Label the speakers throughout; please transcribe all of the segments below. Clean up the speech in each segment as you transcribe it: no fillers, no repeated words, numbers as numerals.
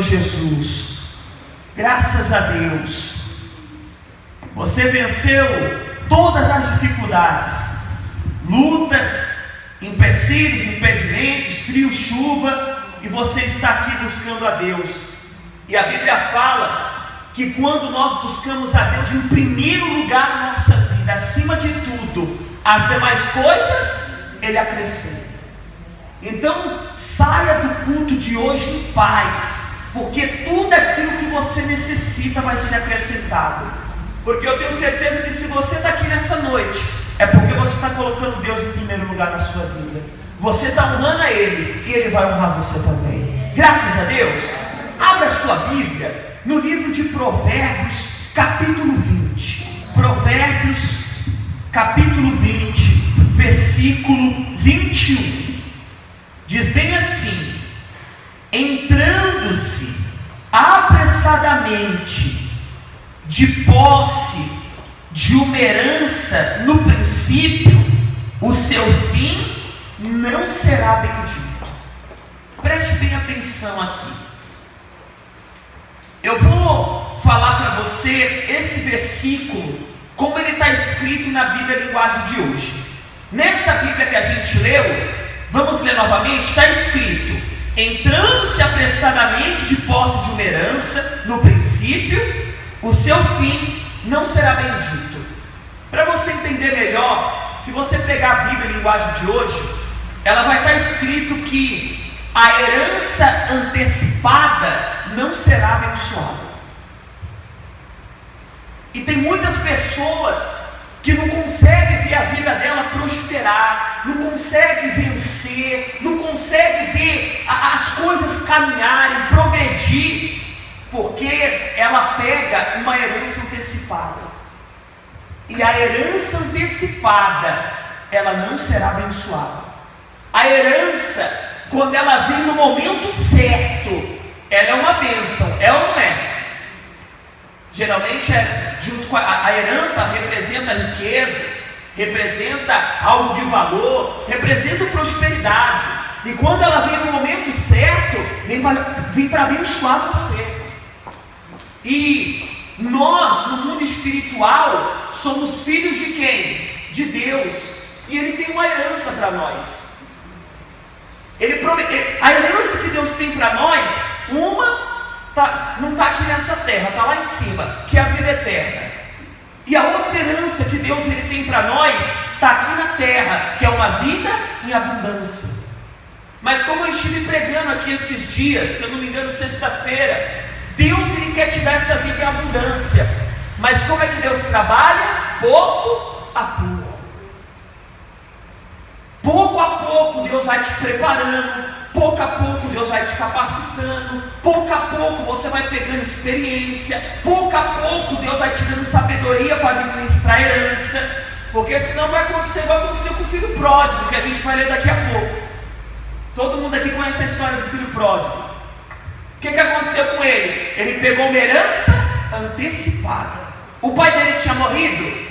Speaker 1: Jesus. Graças a Deus. Você venceu todas as dificuldades, lutas, empecilhos, impedimentos, frio, chuva, e você está aqui buscando a Deus. E a Bíblia fala que quando nós buscamos a Deus em primeiro lugar na nossa vida, acima de tudo, as demais coisas Ele acrescenta. Então saia do culto de hoje em paz, porque tudo aquilo que você necessita vai ser acrescentado. Porque eu tenho certeza que se você está aqui nessa noite, é porque você está colocando Deus em primeiro lugar na sua vida. Você está honrando a Ele, e Ele vai honrar você também. Graças a Deus. Abra sua Bíblia no livro de Provérbios, capítulo 20. Provérbios, capítulo 20, versículo 21. Diz bem assim: entrando-se apressadamente de posse de uma herança no princípio, o seu fim não será bendito. Preste bem atenção aqui. Eu vou falar para você esse versículo, como ele está escrito na Bíblia Linguagem de hoje. Nessa Bíblia que a gente leu, vamos ler novamente, está escrito: entrando-se apressadamente de posse de uma herança no princípio, o seu fim não será bendito. Para você entender melhor, se você pegar a Bíblia Linguagem de hoje, ela vai estar escrito que a herança antecipada não será abençoada. E tem muitas pessoas que não conseguem ver a vida dela prosperar, não conseguem vencer, não conseguem ver as coisas caminharem, progredir, porque ela pega uma herança antecipada. E a herança antecipada, ela não será abençoada. A herança, quando ela vem no momento certo, ela é uma bênção, é ou não é? Geralmente, junto com a herança representa riquezas, representa algo de valor, representa prosperidade. E quando ela vem no momento certo, vem para abençoar você. E nós, no mundo espiritual, somos filhos de quem? De Deus. E Ele tem uma herança para nós. A herança que Deus tem para nós, não está aqui nessa terra, está lá em cima, que é a vida eterna. E a outra herança que Deus tem para nós, está aqui na terra, que é uma vida em abundância. Mas como eu estive pregando aqui esses dias, se eu não me engano, sexta-feira, Deus quer te dar essa vida em abundância. Mas como é que Deus trabalha? Pouco a pouco. Pouco a pouco Deus vai te preparando, pouco a pouco Deus vai te capacitando, pouco a pouco você vai pegando experiência, pouco a pouco Deus vai te dando sabedoria para administrar a herança, porque senão vai acontecer com o filho pródigo, que a gente vai ler daqui a pouco. Todo mundo aqui conhece a história do filho pródigo. O que aconteceu com ele? Ele pegou uma herança antecipada. O pai dele tinha morrido,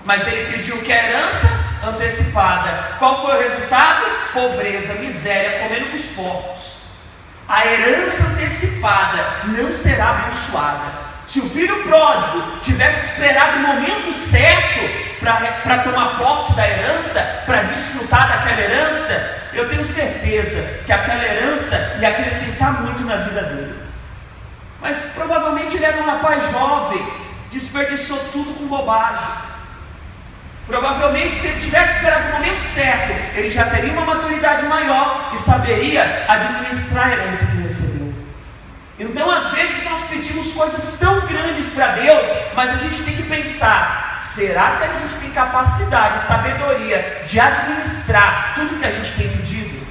Speaker 1: mas ele pediu que a herança antecipada. Qual foi o resultado? Pobreza, miséria, comendo com os porcos. A herança antecipada não será abençoada. Se o filho pródigo tivesse esperado o momento certo para tomar posse da herança, para desfrutar daquela herança, eu tenho certeza que aquela herança ia acrescentar muito na vida dele. Mas provavelmente ele era um rapaz jovem, desperdiçou tudo com bobagem. Provavelmente, se ele tivesse esperado o momento certo, ele já teria uma maturidade maior e saberia administrar a herança que recebeu. Então, às vezes, nós pedimos coisas tão grandes para Deus, mas a gente tem que pensar: será que a gente tem capacidade, sabedoria de administrar tudo que a gente tem pedido?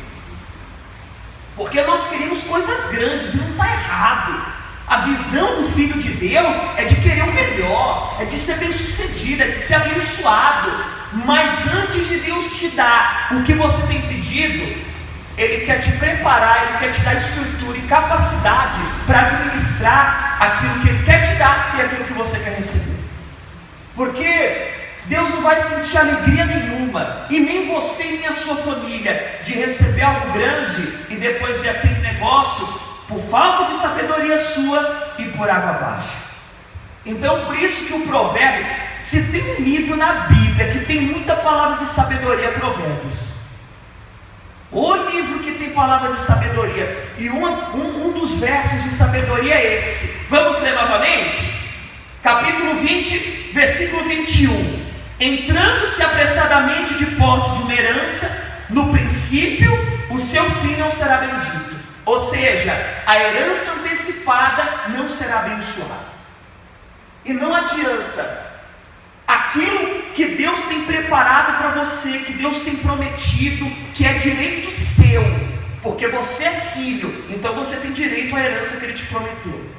Speaker 1: Porque nós queremos coisas grandes, e não está errado. A visão do Filho de Deus é de querer o melhor, é de ser bem sucedido, é de ser abençoado. Mas antes de Deus te dar o que você tem pedido, Ele quer te preparar, Ele quer te dar estrutura e capacidade para administrar aquilo que Ele quer te dar e aquilo que você quer receber. Porque Deus não vai sentir alegria nenhuma, e nem você nem a sua família, de receber algo grande e depois ver aquele negócio por falta de sabedoria sua e por água abaixo. Então, por isso que o provérbio, se tem um livro na Bíblia que tem muita palavra de sabedoria, é Provérbios. O livro que tem palavra de sabedoria, e um dos versos de sabedoria é esse. Vamos ler novamente? Capítulo 20, versículo 21. Entrando-se apressadamente de posse de uma herança, no princípio o seu fim não será bendito. Ou seja, a herança antecipada não será abençoada. E não adianta. Aquilo que Deus tem preparado para você, que Deus tem prometido, que é direito seu, porque você é filho, então você tem direito à herança que Ele te prometeu.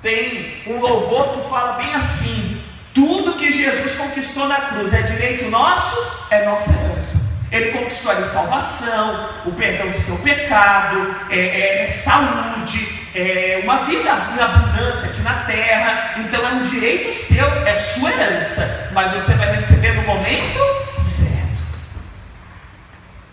Speaker 1: Tem um louvor que fala bem assim: tudo que Jesus conquistou na cruz é direito nosso, é nossa herança. Ele conquistou a salvação, o perdão do seu pecado, saúde, uma vida em abundância aqui na terra. Então é um direito seu, é sua herança, mas você vai receber no momento certo.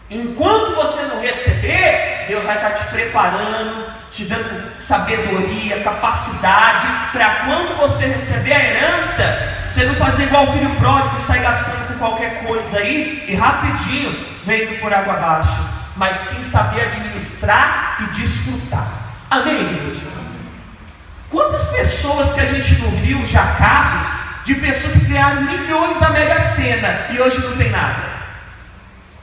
Speaker 1: Enquanto você não receber, Deus vai estar te preparando, te dando sabedoria, capacidade, para quando você receber a herança, você não fazer igual o filho pródigo, que sai gastando com qualquer coisa aí, e rapidinho veio por água abaixo, mas sim saber administrar e desfrutar. Amém, igreja? Quantas pessoas que a gente não viu já casos de pessoas que ganharam milhões da Mega Sena e hoje não tem nada?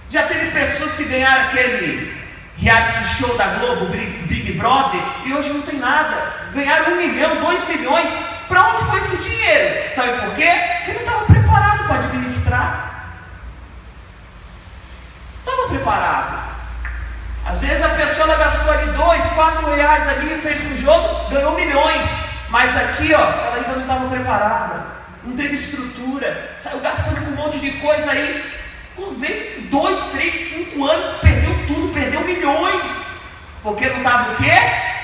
Speaker 1: Já teve pessoas que ganharam aquele reality show da Globo, Big Brother, e hoje não tem nada. Ganharam 1 milhão, 2 milhões. Para onde foi esse dinheiro? Sabe por quê? Porque não estava preparado para administrar. Estava preparado. Às vezes a pessoa ela gastou ali 2, 4 reais ali, fez um jogo, ganhou milhões. Mas aqui, ela ainda não estava preparada. Não teve estrutura. Saiu gastando com um monte de coisa aí. Quando veio 2, 3, 5 anos, perdeu tudo, perdeu milhões. Porque não estava o quê?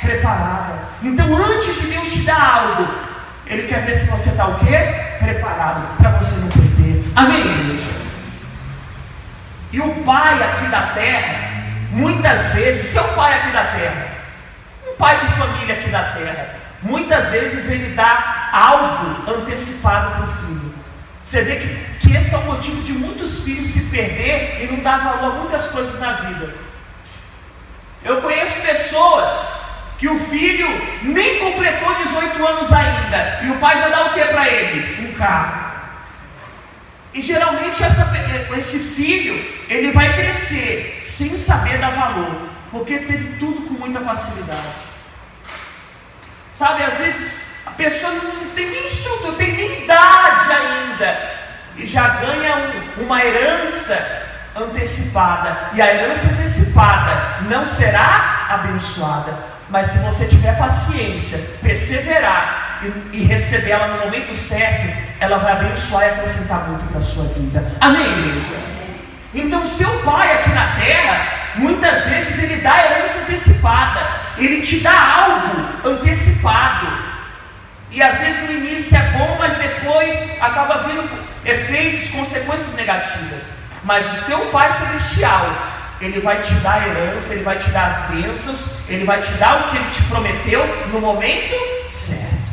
Speaker 1: Preparada. Então antes de Deus te dar algo, Ele quer ver se você está o quê? Preparado, para você não perder. Amém, igreja? E o pai aqui da terra, muitas vezes, seu pai aqui da terra, um pai de família aqui da terra, muitas vezes ele dá algo antecipado para o filho. Você vê que esse é o motivo de muitos filhos se perder e não dar valor a muitas coisas na vida. Eu conheço pessoas que o filho nem completou 18 anos ainda, e o pai já dá o que para ele? Um carro. E geralmente esse filho, ele vai crescer sem saber dar valor, porque teve tudo com muita facilidade. Sabe, às vezes a pessoa não tem nem estrutura, não tem nem idade ainda, e já ganha uma herança antecipada, e a herança antecipada não será abençoada. Mas se você tiver paciência, perseverar e receber ela no momento certo, ela vai abençoar e acrescentar muito para a sua vida. Amém, igreja? Então seu pai aqui na terra, muitas vezes ele dá herança antecipada, ele te dá algo antecipado, e às vezes no início é bom, mas depois acaba vindo efeitos, consequências negativas. Mas o seu pai celestial, Ele vai te dar a herança, Ele vai te dar as bênçãos, Ele vai te dar o que Ele te prometeu no momento certo.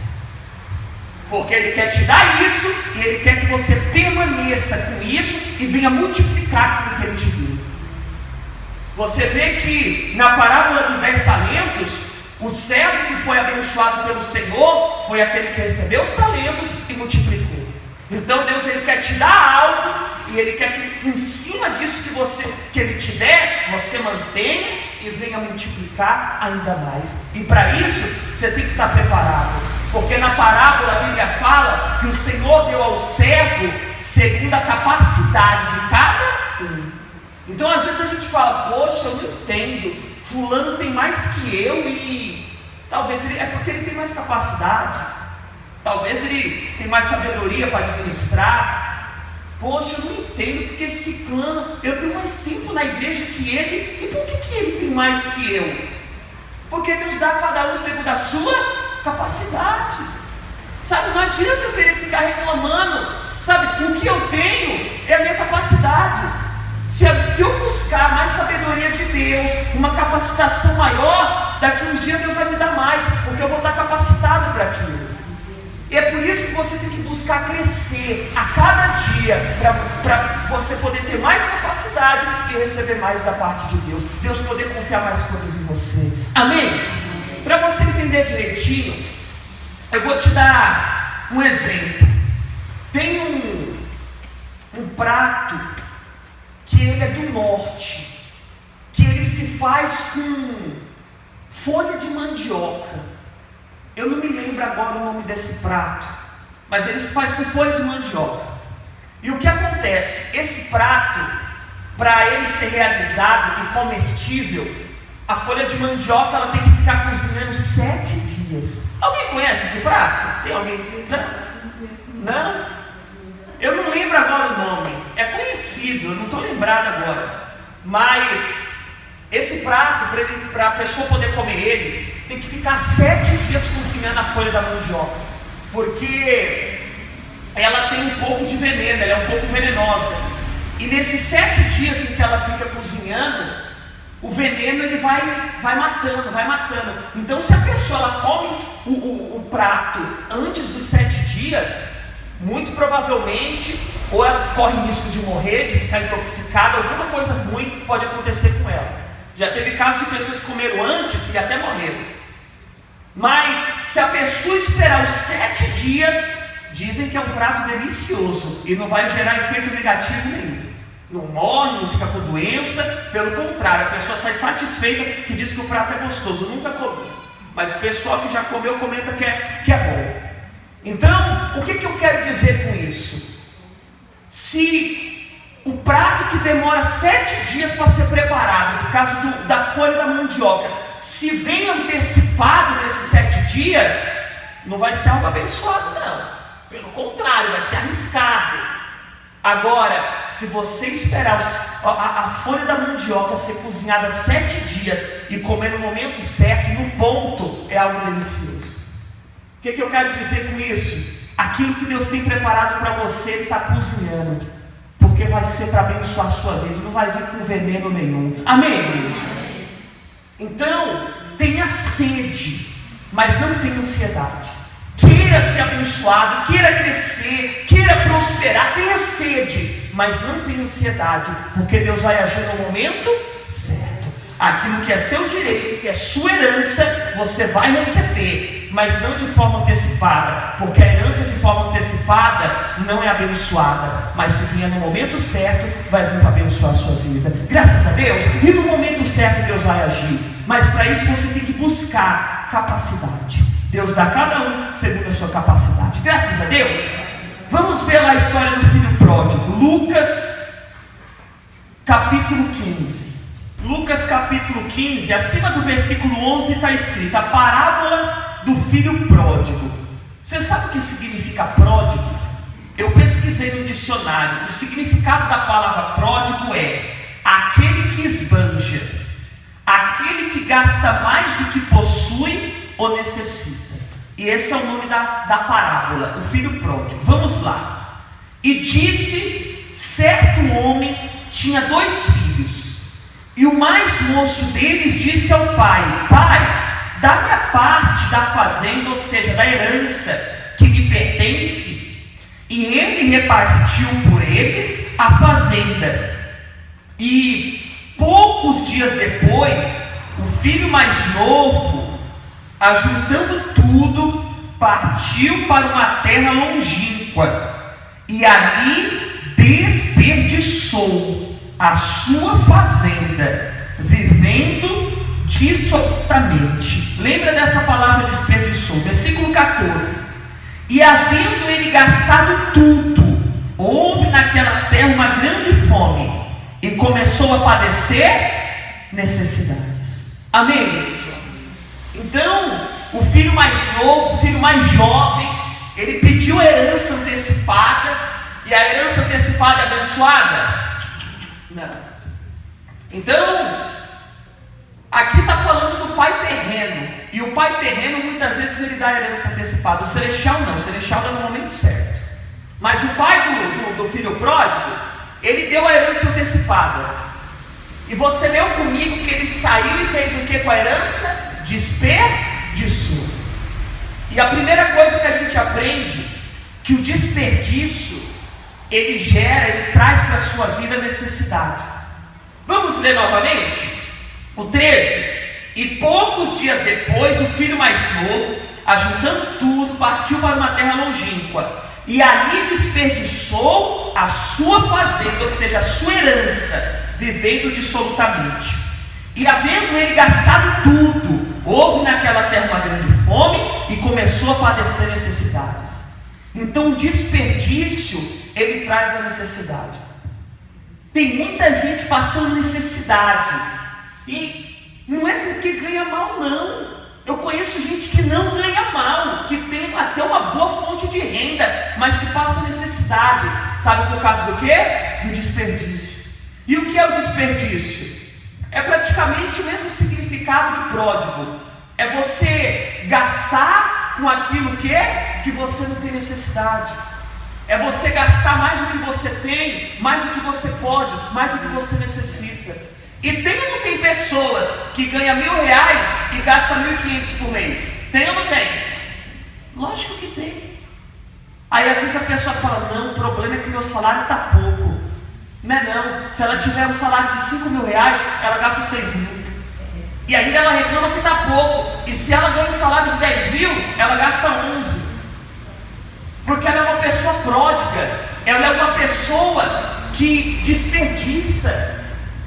Speaker 1: Porque Ele quer te dar isso, e Ele quer que você permaneça com isso e venha multiplicar aquilo que Ele te deu. Você vê que na parábola dos 10 talentos, o servo que foi abençoado pelo Senhor foi aquele que recebeu os talentos e multiplicou. Então Deus, Ele quer te dar algo, e Ele quer que em cima disso que Ele te der, você mantenha e venha multiplicar ainda mais. E para isso, você tem que estar preparado. Porque na parábola a Bíblia fala que o Senhor deu ao servo segundo a capacidade de cada um. Então às vezes a gente fala, poxa, eu não entendo, fulano tem mais que eu, e talvez é porque ele tem mais capacidade, talvez ele tem mais sabedoria para administrar. Poxa, eu não entendo, porque ciclano, eu tenho mais tempo na igreja que ele, e por que ele tem mais que eu? Porque Deus dá a cada um segundo a sua capacidade. Sabe, não adianta eu querer ficar reclamando. Sabe, o que eu tenho é a minha capacidade. Se eu buscar mais sabedoria de Deus, uma capacitação maior, daqui uns dias Deus vai me dar mais, porque eu vou estar capacitado para aquilo. E é por isso que você tem que buscar crescer a cada dia, para você poder ter mais capacidade e receber mais da parte de Deus, Deus poder confiar mais coisas em você. Amém? Para você entender direitinho, eu vou te dar um exemplo. Tem um prato que ele é do norte, que ele se faz com folha de mandioca. Eu não me lembro agora o nome desse prato, mas ele se faz com folha de mandioca. E o que acontece? Esse prato, para ele ser realizado e comestível, a folha de mandioca ela tem que ficar cozinhando 7 dias. Alguém conhece esse prato? Tem alguém? Não? Eu não lembro agora o nome. É conhecido, eu não estou lembrado agora. Mas esse prato, para a pessoa poder comer ele, tem que ficar 7 dias cozinhando a folha da mandioca, porque ela tem um pouco de veneno, ela é um pouco venenosa. E nesses 7 dias em que ela fica cozinhando, o veneno ele vai matando. Então, se a pessoa ela come o prato antes dos 7 dias, muito provavelmente, ou ela corre risco de morrer, de ficar intoxicada, alguma coisa ruim pode acontecer com ela. Já teve casos de pessoas que comeram antes e até morreram. Mas se a pessoa esperar os 7 dias, dizem que é um prato delicioso e não vai gerar efeito negativo nenhum. Não morre, não fica com doença, pelo contrário, a pessoa sai satisfeita, que diz que o prato é gostoso. Eu nunca comi, mas o pessoal que já comeu comenta que é bom. Então, o que eu quero dizer com isso? Se o prato que demora 7 dias para ser preparado, no caso da folha da mandioca, se vem antecipado nesses 7 dias, não vai ser algo abençoado, não. Pelo contrário, vai ser arriscado. Agora, se você esperar a folha da mandioca ser cozinhada 7 dias e comer no momento certo, no ponto, é algo delicioso. O que eu quero dizer com isso? Aquilo que Deus tem preparado para você, Ele está cozinhando, porque vai ser para abençoar a sua vida, não vai vir com veneno nenhum. Amém, igreja? Então, tenha sede, mas não tenha ansiedade. Queira ser abençoado, queira crescer, queira prosperar, tenha sede, mas não tenha ansiedade, porque Deus vai agir no momento certo. Aquilo que é seu direito, que é sua herança, você vai receber, mas não de forma antecipada, porque a herança de forma antecipada não é abençoada, mas se vier no momento certo, vai vir para abençoar a sua vida. Graças a Deus, e no momento certo Deus vai agir, mas para isso você tem que buscar capacidade. Deus dá a cada um segundo a sua capacidade. Graças a Deus. Vamos ver lá a história do filho pródigo. Lucas capítulo 15. Lucas capítulo 15, acima do versículo 11 está escrito a parábola do filho pródigo. Você sabe o que significa pródigo? Eu pesquisei no dicionário. O significado da palavra pródigo é aquele que esbanja, aquele que gasta mais do que possui ou necessita. E esse é o nome da parábola, o filho pródigo. Vamos lá. E disse: certo homem tinha 2 filhos, e o mais moço deles disse ao pai: pai, dá-me a parte da fazenda, ou seja, da herança que me pertence. E ele repartiu por eles a fazenda. E poucos dias depois, o filho mais novo, ajuntando tudo, partiu para uma terra longínqua, e ali desperdiçou a sua fazenda, vivendo dissolutamente. Lembra dessa palavra desperdiçou? Versículo 14. E havendo ele gastado tudo, houve naquela terra uma grande fome, e começou a padecer necessidades. Amém, igreja? Então, o filho mais novo, o filho mais jovem, ele pediu a herança antecipada. E a herança antecipada é abençoada? Não. Então, aqui está falando do pai terreno. E o pai terreno, muitas vezes, ele dá a herança antecipada. O celestial não, o celestial dá no momento certo. Mas o pai do filho pródigo, ele deu a herança antecipada. E você leu comigo que ele saiu e fez o que com a herança? desperdiçou. E a primeira coisa que a gente aprende, que o desperdício, ele traz para a sua vida necessidade. Vamos ler novamente? O 13. E poucos dias depois, o filho mais novo, ajuntando tudo, partiu para uma terra longínqua, e ali desperdiçou a sua fazenda, ou seja, a sua herança, vivendo dissolutamente. E havendo ele gastado tudo, houve naquela terra uma grande fome, e começou a padecer necessidades. Então o desperdício, ele traz a necessidade. Tem muita gente passando necessidade, e não é porque ganha mal, não. Eu conheço gente que não ganha mal, que tem até uma boa fonte de renda, mas que passa necessidade. Sabe por causa do quê? Do desperdício. E o que é o desperdício? É praticamente o mesmo significado de pródigo. É você gastar com aquilo que você não tem necessidade. É você gastar mais do que você tem, mais do que você pode, mais do que você necessita. E tem ou não tem pessoas que ganham R$1.000 e gastam 1.500 por mês? Tem ou não tem? Lógico que tem. Aí às vezes a pessoa fala, não, o problema é que o meu salário está pouco. Não é não. Se ela tiver um salário de R$5.000, ela gasta 6.000. E ainda ela reclama que está pouco. E se ela ganha um salário de 10.000, ela gasta 11. Porque ela é uma pessoa pródiga. Ela é uma pessoa que desperdiça.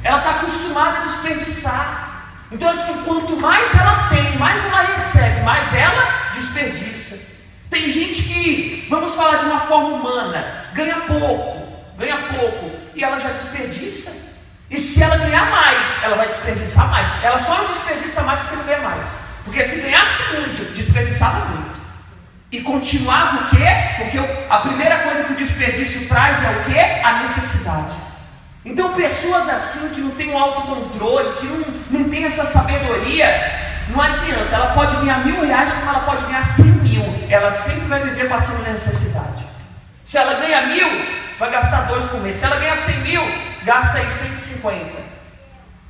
Speaker 1: Ela está acostumada a desperdiçar. Então assim, quanto mais ela tem, mais ela recebe, mais ela desperdiça. Tem gente que, vamos falar de uma forma humana, ganha pouco, e ela já desperdiça. E se ela ganhar mais, ela vai desperdiçar mais. Ela só não desperdiça mais porque não ganha mais. Porque se ganhasse muito, desperdiçava muito. E continuava o quê? Porque a primeira coisa que o desperdício traz é o quê? A necessidade. Então pessoas assim que não têm um autocontrole, que não tem essa sabedoria, não adianta, ela pode ganhar R$1.000 como ela pode ganhar 100.000, ela sempre vai viver passando necessidade. Se ela ganha 1.000, vai gastar 2 por mês. Se ela ganha 100.000, gasta aí 150.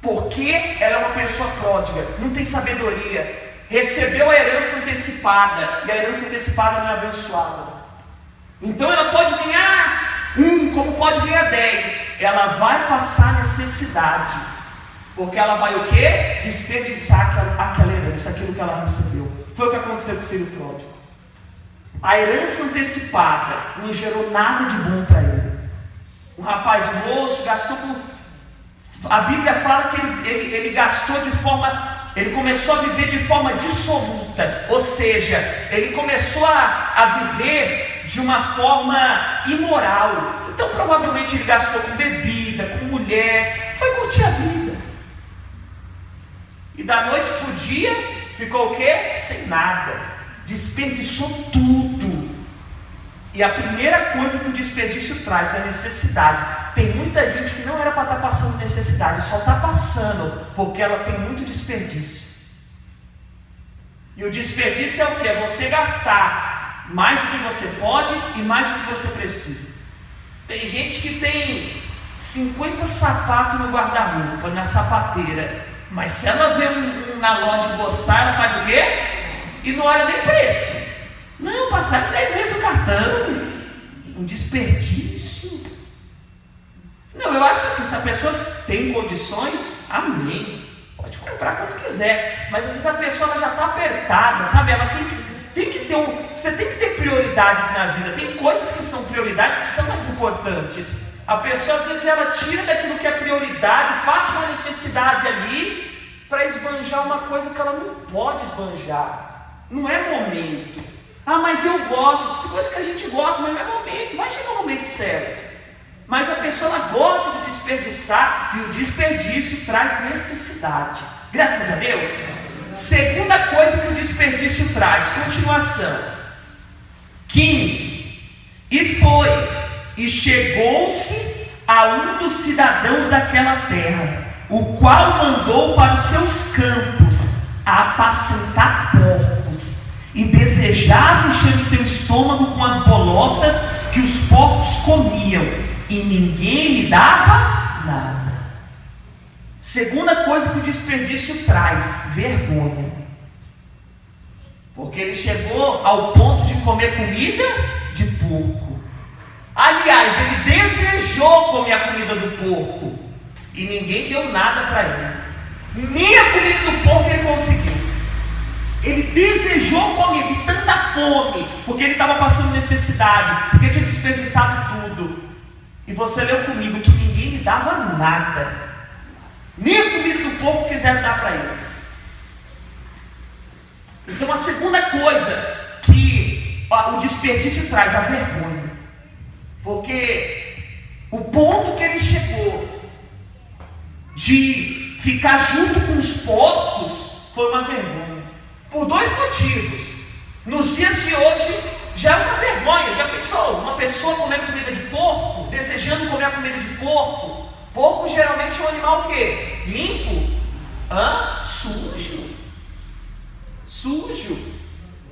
Speaker 1: Porque ela é uma pessoa pródiga, não tem sabedoria, recebeu a herança antecipada, e a herança antecipada não é abençoada. Então ela pode ganhar 1, como pode ganhar 10, ela vai passar necessidade, porque ela vai o quê? Desperdiçar aquela herança, aquilo que ela recebeu. Foi o que aconteceu com o filho pródigo. A herança antecipada não gerou nada de bom para ele. Um rapaz moço gastou a Bíblia fala que ele gastou de forma, ele começou a viver de forma dissoluta, ou seja, ele começou a viver de uma forma imoral. Então provavelmente ele gastou com bebida, com mulher, foi curtir a vida. E da noite para o dia ficou o quê? Sem nada. Desperdiçou tudo. E a primeira coisa que o desperdício traz é a necessidade. Tem muita gente que não era para estar passando necessidade, só está passando porque ela tem muito desperdício. E o desperdício é o que? É você gastar mais do que você pode e mais do que você precisa. Tem gente que tem 50 sapatos no guarda-roupa, na sapateira, mas se ela vê na loja e gostar, ela faz o quê? E não olha nem preço. Não, passaram 10 vezes no cartão. Um desperdício. Não, eu acho assim, se a pessoa tem condições, amém, pode comprar quanto quiser, mas às vezes a pessoa ela já está apertada, sabe? Ela tem que ter você tem que ter prioridades na vida. Tem coisas que são prioridades que são mais importantes. A pessoa às vezes ela tira daquilo que é prioridade, passa uma necessidade ali para esbanjar uma coisa que ela não pode esbanjar. Não é momento. Ah, mas eu gosto. Tem coisa que a gente gosta, mas não é momento. Vai chegar o momento certo. Mas a pessoa ela gosta de desperdiçar, e o desperdício traz necessidade. Graças a Deus. Segunda coisa que o desperdício traz, continuação. 15. E foi, e chegou-se a um dos cidadãos daquela terra, o qual mandou para os seus campos a apacentar porcos, e desejava encher o seu estômago com as bolotas que os porcos comiam, e ninguém lhe dava nada. Segunda coisa que o desperdício traz, vergonha. porque ele chegou ao ponto de comer comida de porco. Aliás, ele desejou comer a comida do porco, e ninguém deu nada para ele, nem a comida do porco ele conseguiu. Ele desejou comer de tanta fome, porque ele estava passando necessidade, porque tinha desperdiçado tudo. E você leu comigo que ninguém lhe dava nada, nem a comida do porco quiseram dar para ele. Então a segunda coisa que o desperdício traz, a vergonha, porque o ponto que ele chegou de ficar junto com os porcos foi uma vergonha, por dois motivos. Nos dias de hoje já é uma vergonha. Já pensou? Uma pessoa comendo comida de porco, desejando comer a comida de porco. Porco geralmente é um animal o quê? Limpo? Sujo.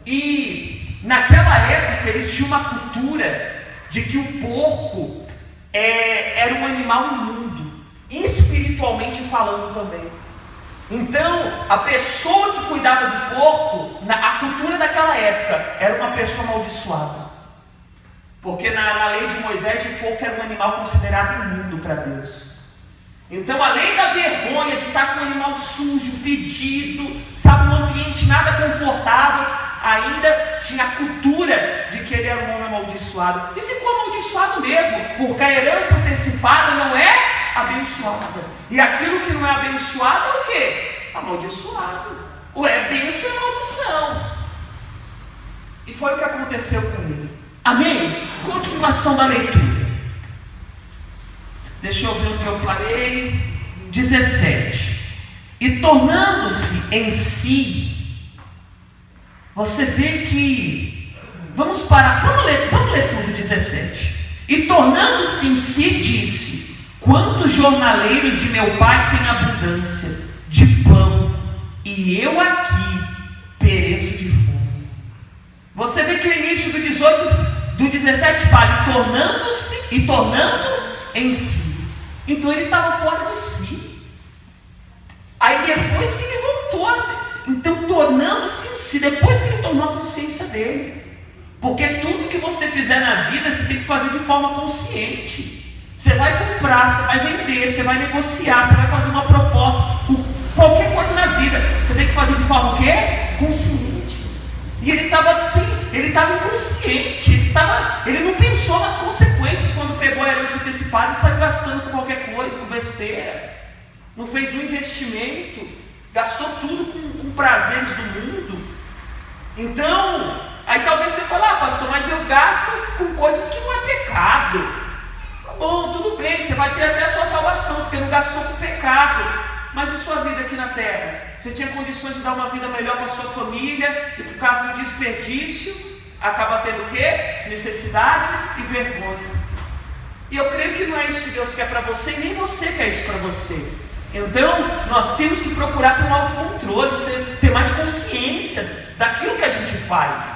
Speaker 1: E naquela época eles tinham uma cultura de que o porco era um animal imundo, espiritualmente falando também. Então, a pessoa que cuidava de porco, a cultura daquela época, era uma pessoa amaldiçoada. Porque na lei de Moisés, o porco era um animal considerado imundo para Deus. Então, além da vergonha de estar com um animal sujo, fedido, sabe, um ambiente nada confortável, ainda tinha a cultura de que ele era um homem amaldiçoado. E ficou amaldiçoado mesmo, porque a herança antecipada não é abençoada. E aquilo que não é abençoado é o quê? Amaldiçoado. Ou é bênção e maldição. E foi o que aconteceu com ele. Amém? Continuação da leitura. Deixa eu ver onde eu parei. 17. E tornando-se em si, você vê que, vamos ler tudo. 17. E tornando-se em si, disse: quantos jornaleiros de meu pai têm abundância de pão, e eu aqui pereço de fome. Você vê que o início do 18, do 17 fala tornando-se e tornando em si. Então ele estava fora de si. Aí depois que ele voltou, então tornando-se em si, depois que ele tornou a consciência dele. Porque tudo que você fizer na vida, você tem que fazer de forma consciente. Você vai comprar, você vai vender, você vai negociar, você vai fazer uma proposta, qualquer coisa na vida, você tem que fazer de forma o quê? Consciente. E ele estava assim, ele estava inconsciente, ele não pensou nas consequências quando pegou a herança antecipada e saiu gastando com qualquer coisa, com besteira. Não fez um investimento, gastou tudo com prazeres do mundo. Então, aí talvez você fale: pastor, mas eu gasto com coisas que não é pecado. Bom, tudo bem, você vai ter até a sua salvação, porque não gastou com pecado. Mas e sua vida aqui na terra? Você tinha condições de dar uma vida melhor para sua família, e por causa do desperdício, acaba tendo o quê? Necessidade e vergonha. E eu creio que não é isso que Deus quer para você, e nem você quer isso para você. Então, nós temos que procurar ter um autocontrole, ter mais consciência daquilo que a gente faz,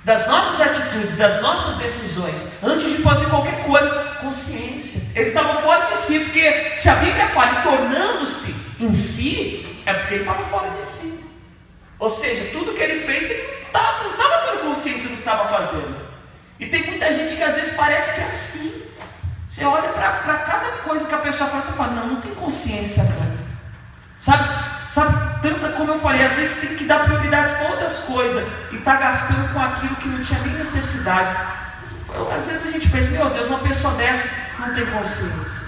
Speaker 1: das nossas atitudes, das nossas decisões, antes de fazer qualquer coisa. Consciência. Ele estava fora de si, porque se a Bíblia fala tornando-se em si, é porque ele estava fora de si. Ou seja, tudo que ele fez, ele não estava tendo consciência do que estava fazendo. E tem muita gente que às vezes parece que é assim. Você olha para cada coisa que a pessoa faz, você fala: não tem consciência não. Sabe, tanta, como eu falei, às vezes tem que dar prioridades para outras coisas e está gastando com aquilo que não tinha nem necessidade. Às vezes a gente pensa: meu Deus, uma pessoa dessa não tem consciência.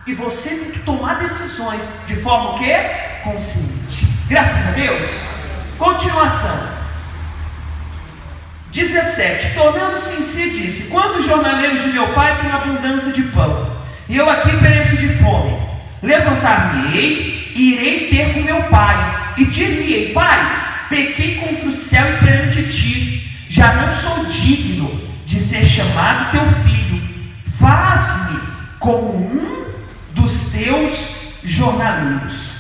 Speaker 1: E você tem que tomar decisões de forma o quê? Consciente. Graças a Deus. Continuação. 17. Tornando-se em si, disse: quantos jornaleiros de meu pai têm abundância de pão, e eu aqui pereço de fome? Levantar-me-ei e irei ter com meu pai, e dir-lhe-ei: pai, pequei contra o céu e perante ti, já não sou digno de ser chamado teu filho. Faz-me como um dos teus jornaleiros.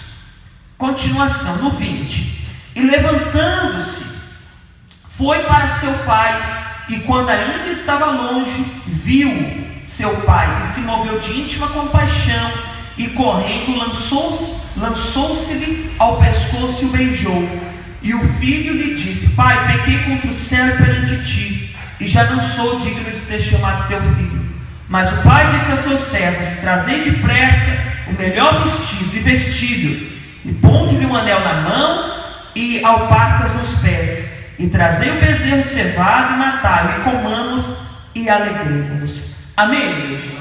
Speaker 1: Continuação, no 20. E levantando-se, foi para seu pai, e quando ainda estava longe, viu seu pai, e se moveu de íntima compaixão, e correndo lançou-se-lhe ao pescoço e o beijou. E o filho lhe disse: pai, pequei contra o céu e perante ti, e já não sou digno de ser chamado teu filho. Mas o pai disse aos seus servos: trazei depressa o melhor vestido e vestível, e ponde-lhe um anel na mão e alparcas nos pés, e trazei o bezerro cevado e matai-o, e comamos e alegremos-nos. Amém, igreja?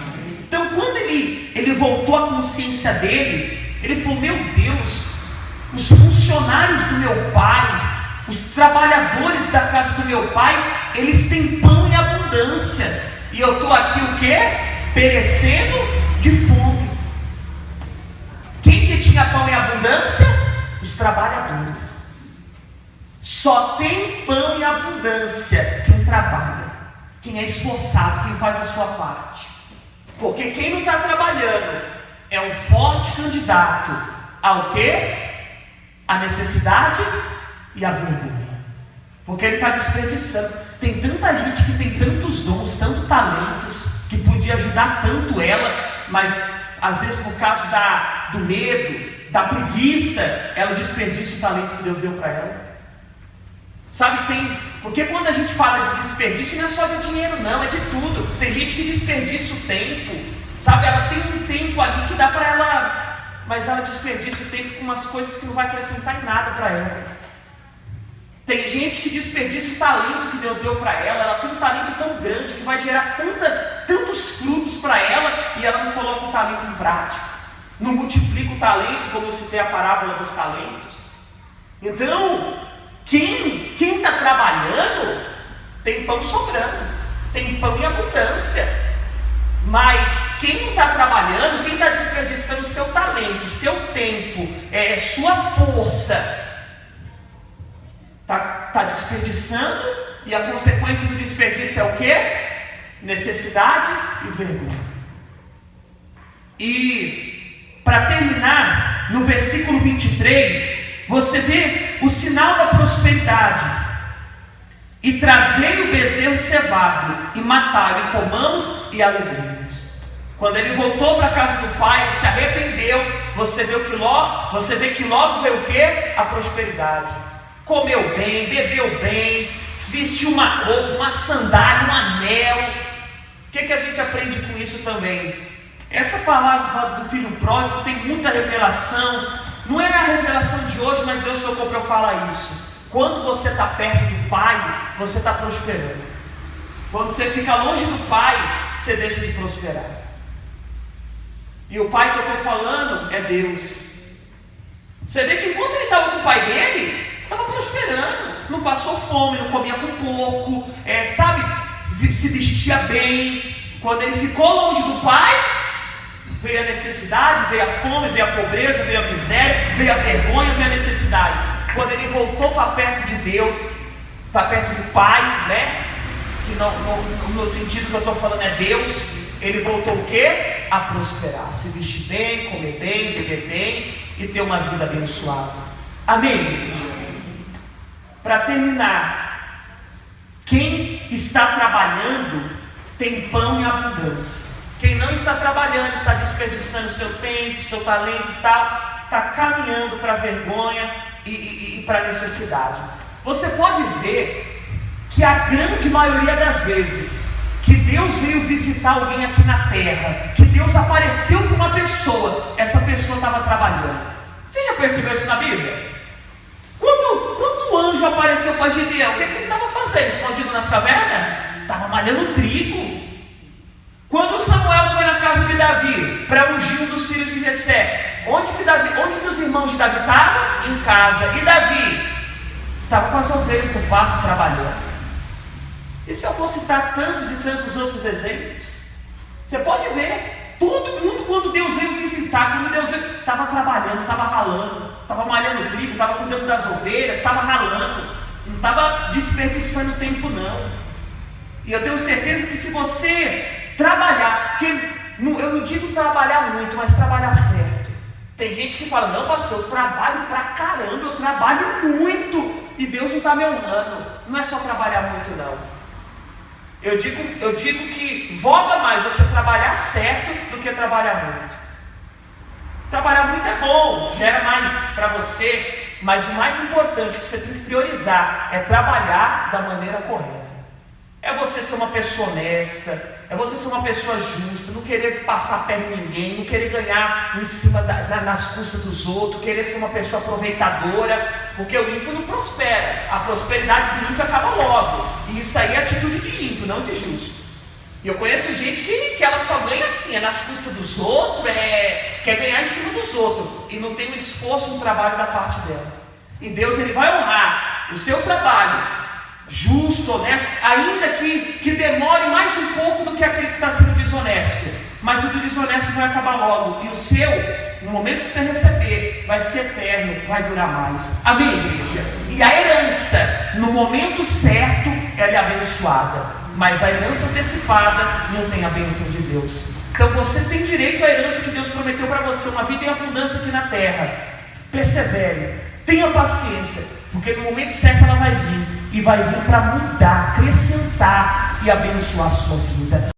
Speaker 1: Então, quando ele voltou à consciência dele, ele falou: meu Deus, os funcionários do meu pai, os trabalhadores da casa do meu pai, eles têm pão em abundância, e eu estou aqui o quê? Perecendo de fome. Quem que tinha pão em abundância? Os trabalhadores. Só tem pão em abundância quem trabalha, quem é esforçado, quem faz a sua parte. Porque quem não está trabalhando é um forte candidato ao quê? A necessidade e a vergonha. Porque ele está desperdiçando. Tem tanta gente que tem tantos dons, tantos talentos, que podia ajudar tanto ela, mas às vezes por causa do medo, da preguiça, ela desperdiça o talento que Deus deu para ela. Sabe, porque quando a gente fala de desperdício, não é só de dinheiro não, é de tudo. Tem gente que desperdiça o tempo, sabe, ela tem um tempo ali que dá para ela, mas ela desperdiça o tempo com umas coisas que não vai acrescentar em nada para ela. Tem gente que desperdiça o talento que Deus deu para ela tem um talento tão grande que vai gerar tantos frutos para ela, e ela não coloca o talento em prática, não multiplica o talento, como eu citei a parábola dos talentos. Então, quem está trabalhando, tem pão sobrando, tem pão em abundância. Mas quem não está trabalhando, quem está desperdiçando seu talento, seu tempo, sua força, está desperdiçando, e a consequência do desperdício é o quê? Necessidade e vergonha. E para terminar, no versículo 23, você vê o sinal da prosperidade: e trazei o bezerro cevado, e matai-o, e comamos e alegremos. Quando ele voltou para a casa do pai, ele se arrependeu. Você vê que logo veio o quê? A prosperidade. Comeu bem, bebeu bem, vestiu uma roupa, uma sandália, um anel. O que a gente aprende com isso também? Essa palavra do filho pródigo tem muita revelação. Não é a revelação de hoje, mas Deus tocou para eu falar isso. Quando você está perto do pai, você está prosperando. Quando você fica longe do pai, você deixa de prosperar. E o pai que eu estou falando é Deus. Você vê que enquanto ele estava com o pai dele, estava prosperando, não passou fome, não comia com porco, se vestia bem. Quando ele ficou longe do pai, veio a necessidade, veio a fome, veio a pobreza, veio a miséria, veio a vergonha, veio a necessidade. Quando ele voltou para perto de Deus, para perto do pai, né? Que no sentido que eu estou falando é Deus, ele voltou o quê? A prosperar, se vestir bem, comer bem, beber bem e ter uma vida abençoada. Amém, igreja? Para terminar, quem está trabalhando tem pão em abundância. Quem não está trabalhando, está desperdiçando seu tempo, seu talento e tal, está caminhando para a vergonha e para a necessidade. Você pode ver que a grande maioria das vezes que Deus veio visitar alguém aqui na terra, que Deus apareceu para uma pessoa, essa pessoa estava trabalhando. Você já percebeu isso na Bíblia? Quando o anjo apareceu para Gideão, o que ele estava fazendo? Escondido nas cavernas? Estava malhando trigo. Quando Samuel foi na casa de Davi para ungir um dos filhos de Jessé, onde que os irmãos de Davi estavam? Em casa. E Davi estava com as ovelhas no pasto trabalhando. E se eu for citar tantos e tantos outros exemplos, você pode ver, todo mundo quando Deus veio visitar, quando Deus veio, estava trabalhando, estava ralando, estava malhando trigo, estava cuidando das ovelhas, estava ralando, não estava desperdiçando tempo não. E eu tenho certeza que se você trabalhar, eu não digo trabalhar muito, mas trabalhar certo. Tem gente que fala, não pastor, eu trabalho pra caramba, eu trabalho muito, e Deus não está me honrando. Não é só trabalhar muito não. Eu digo que voga mais você trabalhar certo do que trabalhar muito. Trabalhar muito é bom, gera mais para você, mas o mais importante que você tem que priorizar é trabalhar da maneira correta. É você ser uma pessoa honesta, é você ser uma pessoa justa, não querer passar a perna em ninguém, não querer ganhar em cima nas custas dos outros, querer ser uma pessoa aproveitadora, porque o ímpio não prospera. A prosperidade do ímpio acaba logo, e isso aí é atitude de ímpio, não de justo. E eu conheço gente que ela só ganha assim, é nas custas dos outros, quer ganhar em cima dos outros, e não tem um esforço no trabalho da parte dela. E Deus, Ele vai honrar o seu trabalho, justo, honesto, ainda que demore mais um pouco do que aquele que está sendo desonesto, mas o do desonesto vai acabar logo, e o seu, no momento que você receber, vai ser eterno, vai durar mais. Amém, igreja? E a herança, no momento certo, ela é abençoada, mas a herança antecipada não tem a bênção de Deus. Então você tem direito à herança que Deus prometeu para você, uma vida em abundância aqui na terra. Persevere, tenha paciência, porque no momento certo ela vai vir, e vai vir para mudar, acrescentar e abençoar a sua vida.